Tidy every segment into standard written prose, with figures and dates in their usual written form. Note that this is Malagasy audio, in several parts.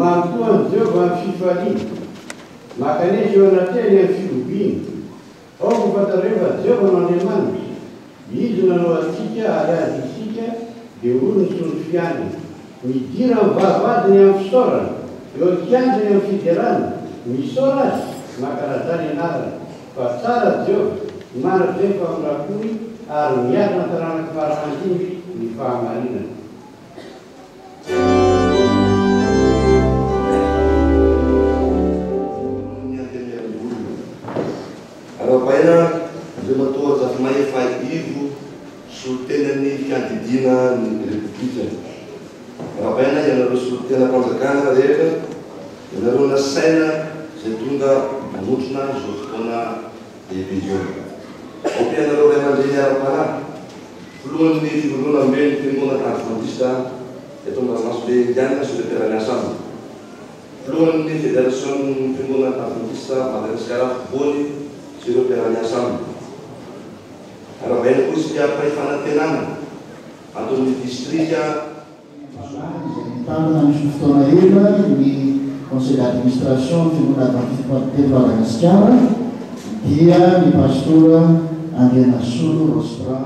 mantoa Jehova fifaliana. Makanya Jehova teny filobiana. Ao ko fatareva Jehova n'Andriamanitra. Izy nanao atsika ary azy isika dia olo ny solofiany. Midira ny vavadiny amin'ny fisaorana. Eo kianjany amin'ny fiderana. Misaora azy makarazany anarany. Fa tsara Jehova manatra zay faminakory ary miarana taranaka maramandimby ny fahamarinana. Arapaina zay matoa zafimay fa ivo solotenany fiandidina ny republika. Arapaina ianareo solotena mpanjakana rehetra, ianareo nasaina zay tonga mamotrona zao fotoana lehibe zao. Ao ianareo ray aman-dreny ara-panahy, filohan'ny fivondrona ambeny fiangonana adventiste eto Mahamasina be Indiana sur le Pyrénées aminy. Filohan'ny fédération fiangonana adventiste Madagasikara fovoany sur le Pyrénées aminy. Arapaina koa isika pay fanantenana antony distrika tanana ny fotoana ela ny conseil d'administration fiangonana adventiste teto Madagasikara dia ny pastora Andrianasolo Rostra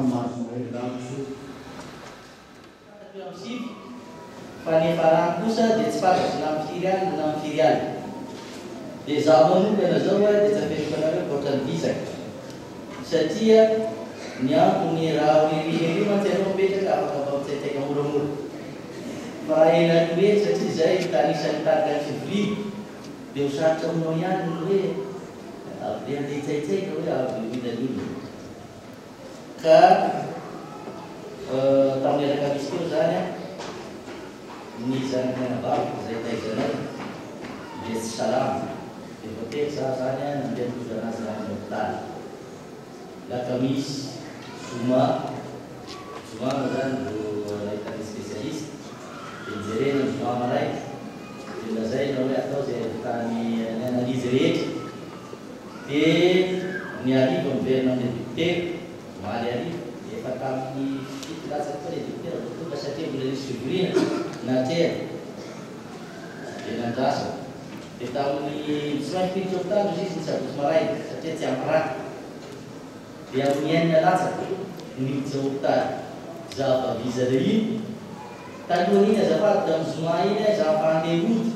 Fanefarana kosa dia tsy fantatra na amin'ny firialy na amin'ny firialy. Dia zaho manokana zao dia tsy ampetraka ohatran'ny visaka. Satria ny antony raha ririny mantsy ianao mipetraka afaka mampitsaitsaika moramora. Fa raha ela hoe satria zay tanisany tarika ny fivoliny dia ho sarotra aminao ihany ny hoe avy andeha hitsaitsaika hoe avy vidan'olona. Ka tamin'ny alakamisy teo zany ny zanak'anavavy zay taizanay dia tsy salama. Dia voately za zany nandeha nitozana azy raha ny hôpitaly. Lakamisy zoma zany vao nahitany spécialiste dia nijerena ny zoma maraiky dia lazaina hoe atao zay ahitany analyse rehetra. Dia ny arivo miverina amin'ny dokotera maly arivo dia efa tamin'ny fito latsaky koa le dokotera vao tonga satria mbola nisy fivorina natera dia nandrasa. Dia tamin'ny tsy maintsy piditra hôpitaly izy ny sabotsy maraina satria tsy ampiraka. Dia amin'ny enina latsaky niditra hôpitaly za fa vizana iny talohan'iny azafady da amin'ny zoma iny za fa andeha ody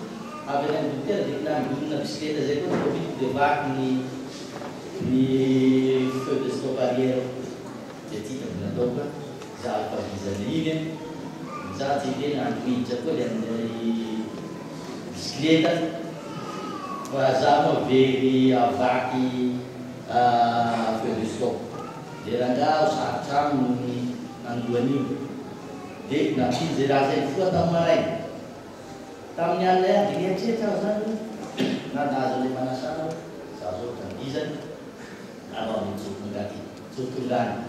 avy any amin'ny dokotera dia namidonina bisikileta zay koa dia vitiko dia vaky ny feu de stop arrière dia tika nataoka za fa vizana iny za tsy tena andimiditra koa le amin'ny bisikileta fa za moa very avaky feu de stop. Dia rangaho sarotra aminy andohan'iny dia nampiny zay raha zay foa tamin'ny maraina. Tamin'ny alina ihany dia nieritreritra aho zany na nahazo ilay manasana za zao tranizany avao ny tsotongany.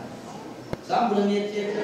Za mbola mieritreritra